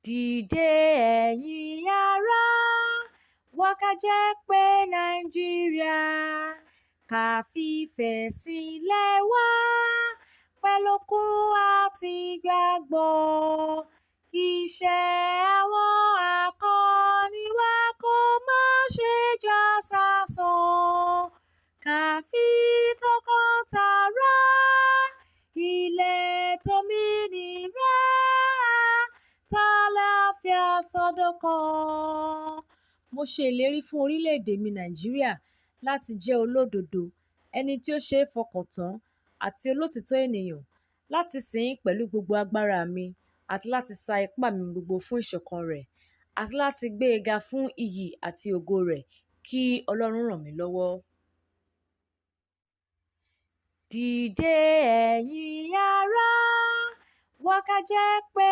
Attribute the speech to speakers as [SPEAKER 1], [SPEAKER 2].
[SPEAKER 1] Dìde ẹ̀yin ará, wá ká jẹ́ pé Nàìjíríà, ká fìfẹ́ sílẹ̀ wá pẹ̀lú okun àti ìgbàgbọ́. Iṣẹ́ àwọn akọni wa kó má ṣe já sásán. Ká fi tọkàntara ilẹ̀ tómìnira tàlàáfíà sọ́dọ̀kan. Mo ṣe ìlérí fún orílẹ̀-èdè mi Nàìjíríà láti jẹ́ olódodo, ẹni tí ó ṣe é fọkàn tán àti olótìítọ́ ènìyàn, láti sìn ín pẹ̀lú gbogbo agbára mi àti láti sa ipá mi gbogbo fún ìṣọ̀kan rẹ̀, àti láti gbé e ga fún iyì àti ògo rẹ̀. Kí Ọlọ́run ràn mí lọ́wọ́. Dìde ẹ̀yin ará, wá ká jẹ́ pé